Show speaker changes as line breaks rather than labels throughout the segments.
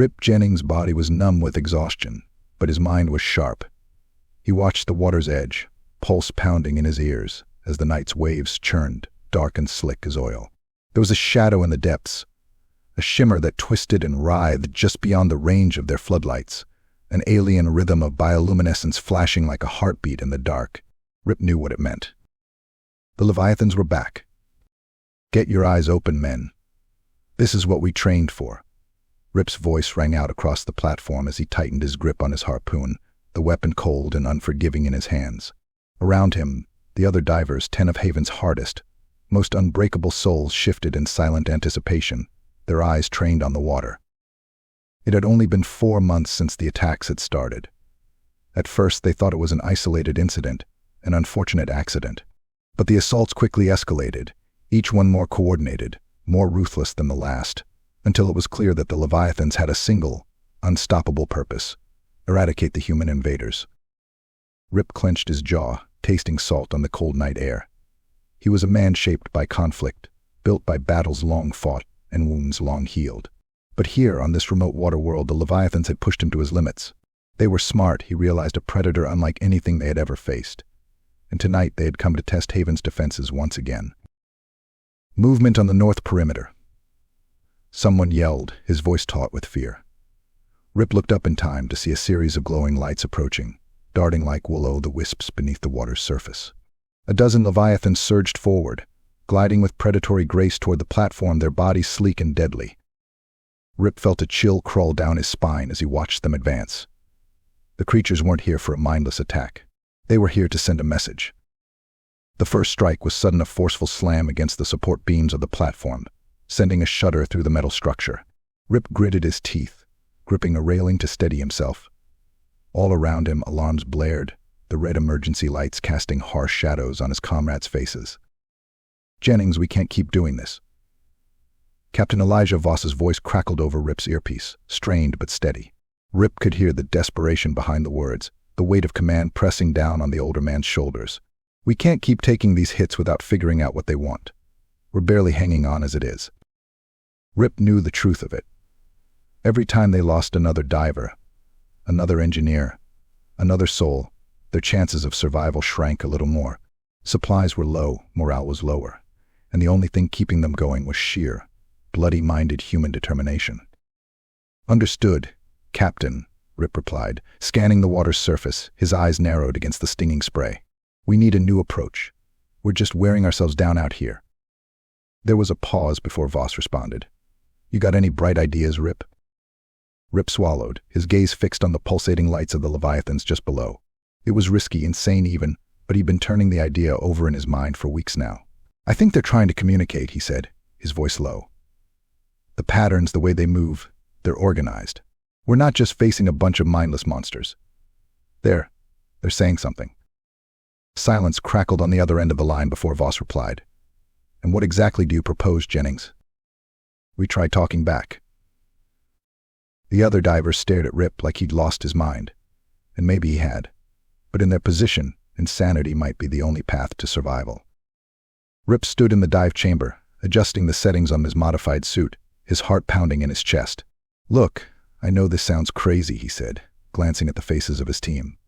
Rip Jennings' body was numb with exhaustion, but his mind was sharp. He watched the water's edge, pulse pounding in his ears as the night's waves churned, dark and slick as oil. There was a shadow in the depths, a shimmer that twisted and writhed just beyond the range of their floodlights, an alien rhythm of bioluminescence flashing like a heartbeat in the dark. Rip knew what it meant. The Leviathans were back. "Get your eyes open, men. This is what we trained for." Rip's voice rang out across the platform as he tightened his grip on his harpoon, the weapon cold and unforgiving in his hands. Around him, the other divers, 10 of Haven's hardest, most unbreakable souls, shifted in silent anticipation, their eyes trained on the water. It had only been 4 months since the attacks had started. At first, they thought it was an isolated incident, an unfortunate accident. But the assaults quickly escalated, each one more coordinated, more ruthless than the last, until it was clear that the Leviathans had a single, unstoppable purpose: eradicate the human invaders. Rip clenched his jaw, tasting salt on the cold night air. He was a man shaped by conflict, built by battles long fought and wounds long healed. But here, on this remote water world, the Leviathans had pushed him to his limits. They were smart, he realized, a predator unlike anything they had ever faced. And tonight they had come to test Haven's defenses once again. Movement on the north perimeter. Someone yelled, his voice taut with fear. Rip looked up in time to see a series of glowing lights approaching, darting like will-o'-the-wisps beneath the water's surface. A dozen Leviathans surged forward, gliding with predatory grace toward the platform, their bodies sleek and deadly. Rip felt a chill crawl down his spine as he watched them advance. The creatures weren't here for a mindless attack. They were here to send a message. The first strike was sudden, a forceful slam against the support beams of the platform, sending a shudder through the metal structure. Rip gritted his teeth, gripping a railing to steady himself. All around him, alarms blared, the red emergency lights casting harsh shadows on his comrades' faces. "Jennings, we can't keep doing this." Captain Elijah Voss's voice crackled over Rip's earpiece, strained but steady. Rip could hear the desperation behind the words, the weight of command pressing down on the older man's shoulders. "We can't keep taking these hits without figuring out what they want. We're barely hanging on as it is." Rip knew the truth of it. Every time they lost another diver, another engineer, another soul, their chances of survival shrank a little more. Supplies were low, morale was lower, and the only thing keeping them going was sheer, bloody-minded human determination. "Understood, Captain," Rip replied, scanning the water's surface, his eyes narrowed against the stinging spray. "We need a new approach. We're just wearing ourselves down out here." There was a pause before Voss responded. "You got any bright ideas, Rip?" Rip swallowed, his gaze fixed on the pulsating lights of the Leviathans just below. It was risky, insane even, but he'd been turning the idea over in his mind for weeks now. "I think they're trying to communicate," he said, his voice low. "The patterns, the way they move, they're organized. We're not just facing a bunch of mindless monsters. They're saying something." Silence crackled on the other end of the line before Voss replied. "And what exactly do you propose, Jennings?" "We tried talking back." The other divers stared at Rip like he'd lost his mind. And maybe he had. But in their position, insanity might be the only path to survival. Rip stood in the dive chamber, adjusting the settings on his modified suit, his heart pounding in his chest. "Look, I know this sounds crazy," he said, glancing at the faces of his team.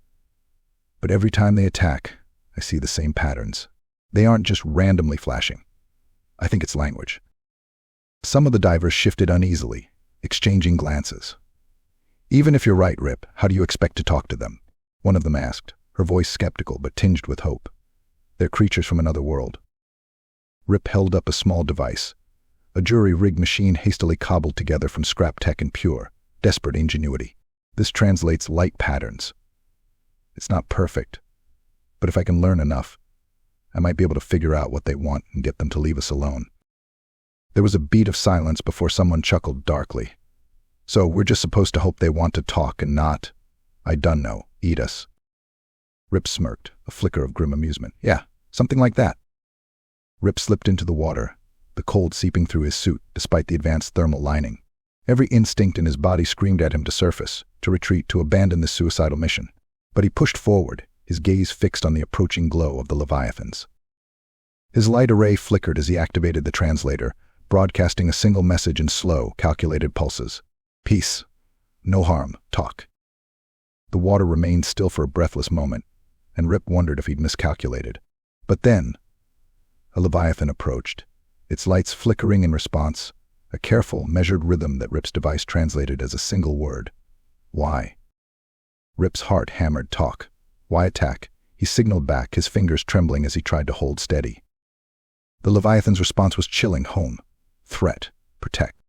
"But every time they attack, I see the same patterns. They aren't just randomly flashing. I think it's language." Some of the divers shifted uneasily, exchanging glances. "Even if you're right, Rip, how do you expect to talk to them?" one of them asked, her voice skeptical but tinged with hope. "They're creatures from another world." Rip held up a small device, a jury-rigged machine hastily cobbled together from scrap tech and pure, desperate ingenuity. "This translates light patterns. It's not perfect, but if I can learn enough, I might be able to figure out what they want and get them to leave us alone." There was a beat of silence before someone chuckled darkly. "So we're just supposed to hope they want to talk and not, I dunno, eat us." Rip smirked, a flicker of grim amusement. "Yeah, something like that." Rip slipped into the water, the cold seeping through his suit despite the advanced thermal lining. Every instinct in his body screamed at him to surface, to retreat, to abandon this suicidal mission. But he pushed forward, his gaze fixed on the approaching glow of the Leviathans. His light array flickered as he activated the translator, broadcasting a single message in slow, calculated pulses. "Peace. No harm. Talk. The water remained still for a breathless moment, and Rip wondered if he'd miscalculated. But then, a leviathan approached, its lights flickering in response, a careful, measured rhythm that Rip's device translated as a single word. Why? Rip's heart hammered. Talk. Why attack? He signaled back, his fingers trembling as he tried to hold steady. The leviathan's response was chilling. Home. Threat. Protect.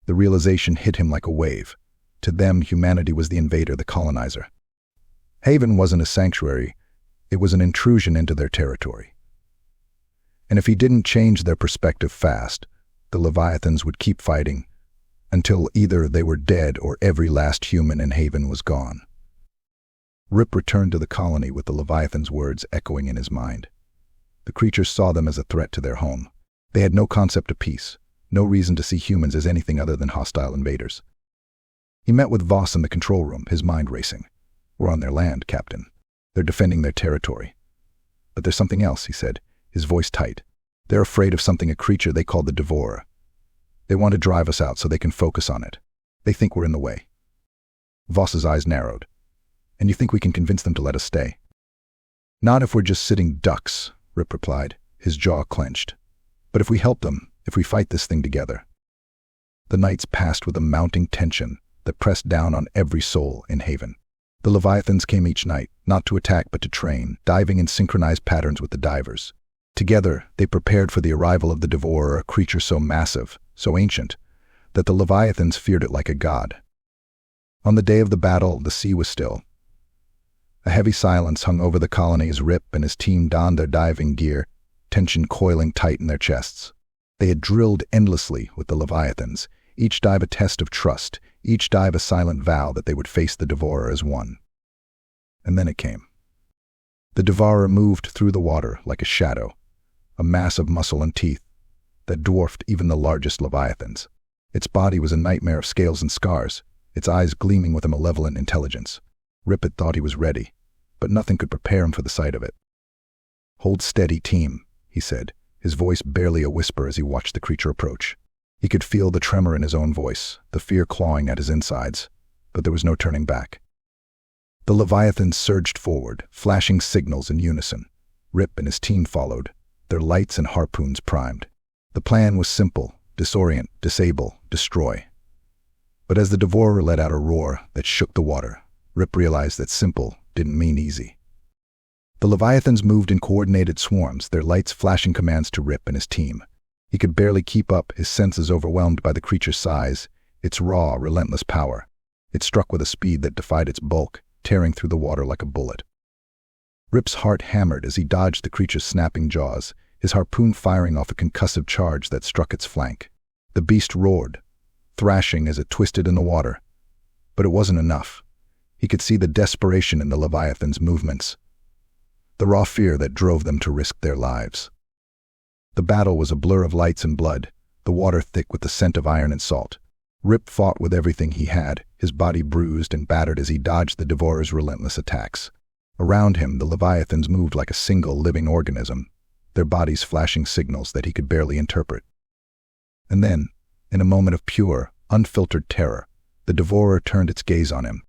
The realization hit him like a wave. To them, humanity was the invader, the colonizer. Haven wasn't a sanctuary, it was an intrusion into their territory. And if he didn't change their perspective fast, the leviathans would keep fighting until either they were dead or every last human in Haven was gone. Rip returned to the colony with the leviathan's words echoing in his mind. The creatures saw them as a threat to their home. They had no concept of peace, no reason to see humans as anything other than hostile invaders. He met with Voss in the control room, his mind racing. We're on their land, Captain. They're defending their territory. But there's something else, he said, his voice tight. They're afraid of something, a creature they call the Devourer. They want to drive us out so they can focus on it. They think we're in the way. Voss's eyes narrowed. And you think we can convince them to let us stay? Not if we're just sitting ducks, Rip replied, his jaw clenched. But if we help them, if we fight this thing together. The nights passed with a mounting tension that pressed down on every soul in Haven. The leviathans came each night, not to attack but to train, diving in synchronized patterns with the divers. Together, they prepared for the arrival of the Devourer, a creature so massive, so ancient, that the leviathans feared it like a god. On the day of the battle, the sea was still. A heavy silence hung over the colony as Rip and his team donned their diving gear, tension coiling tight in their chests. They had drilled endlessly with the leviathans, each dive a test of trust, each dive a silent vow that they would face the Devourer as one. And then it came. The Devourer moved through the water like a shadow, a mass of muscle and teeth that dwarfed even the largest leviathans. Its body was a nightmare of scales and scars, its eyes gleaming with a malevolent intelligence. Rip had thought he was ready, but nothing could prepare him for the sight of it. Hold steady, team, he said, his voice barely a whisper as he watched the creature approach. He could feel the tremor in his own voice, the fear clawing at his insides, but there was no turning back. The leviathans surged forward, flashing signals in unison. Rip and his team followed, their lights and harpoons primed. The plan was simple: disorient, disable, destroy. But as the Devourer let out a roar that shook the water, Rip realized that simple didn't mean easy. The leviathans moved in coordinated swarms, their lights flashing commands to Rip and his team. He could barely keep up, his senses overwhelmed by the creature's size, its raw, relentless power. It struck with a speed that defied its bulk, tearing through the water like a bullet. Rip's heart hammered as he dodged the creature's snapping jaws, his harpoon firing off a concussive charge that struck its flank. The beast roared, thrashing as it twisted in the water. But it wasn't enough. He could see the desperation in the leviathan's movements, the raw fear that drove them to risk their lives. The battle was a blur of lights and blood, the water thick with the scent of iron and salt. Rip fought with everything he had, his body bruised and battered as he dodged the Devourer's relentless attacks. Around him, the leviathans moved like a single living organism, their bodies flashing signals that he could barely interpret. And then, in a moment of pure, unfiltered terror, the Devourer turned its gaze on him.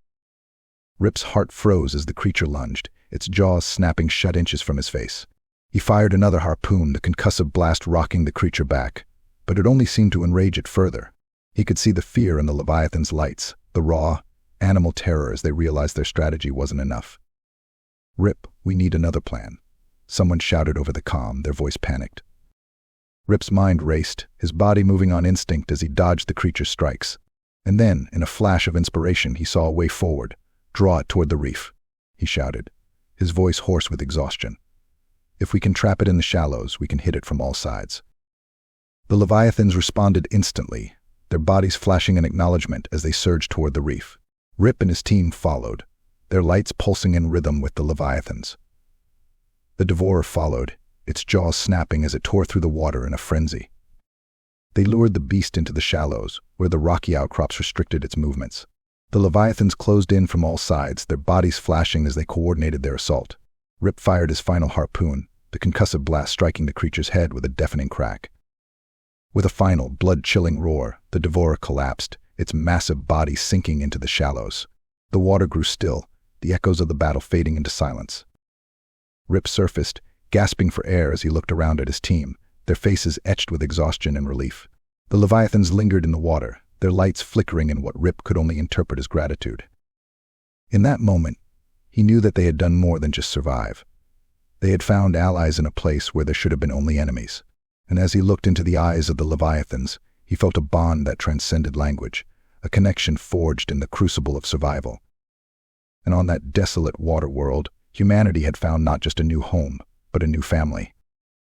Rip's heart froze as the creature lunged, its jaws snapping shut inches from his face. He fired another harpoon, the concussive blast rocking the creature back, but it only seemed to enrage it further. He could see the fear in the leviathan's lights, the raw, animal terror as they realized their strategy wasn't enough. "Rip, we need another plan," someone shouted over the comm, their voice panicked. Rip's mind raced, his body moving on instinct as he dodged the creature's strikes. And then, in a flash of inspiration, he saw a way forward. "Draw it toward the reef," he shouted, his voice hoarse with exhaustion. "If we can trap it in the shallows, we can hit it from all sides." The leviathans responded instantly, their bodies flashing in acknowledgement as they surged toward the reef. Rip and his team followed, their lights pulsing in rhythm with the leviathans. The Devourer followed, its jaws snapping as it tore through the water in a frenzy. They lured the beast into the shallows, where the rocky outcrops restricted its movements. The leviathans closed in from all sides, their bodies flashing as they coordinated their assault. Rip fired his final harpoon, the concussive blast striking the creature's head with a deafening crack. With a final, blood-chilling roar, the Devourer collapsed, its massive body sinking into the shallows. The water grew still, the echoes of the battle fading into silence. Rip surfaced, gasping for air as he looked around at his team, their faces etched with exhaustion and relief. The Leviathans lingered in the water, their lights flickering in what Rip could only interpret as gratitude. In that moment, he knew that they had done more than just survive. They had found allies in a place where there should have been only enemies. And as he looked into the eyes of the Leviathans, he felt a bond that transcended language, a connection forged in the crucible of survival. And on that desolate water world, humanity had found not just a new home, but a new family.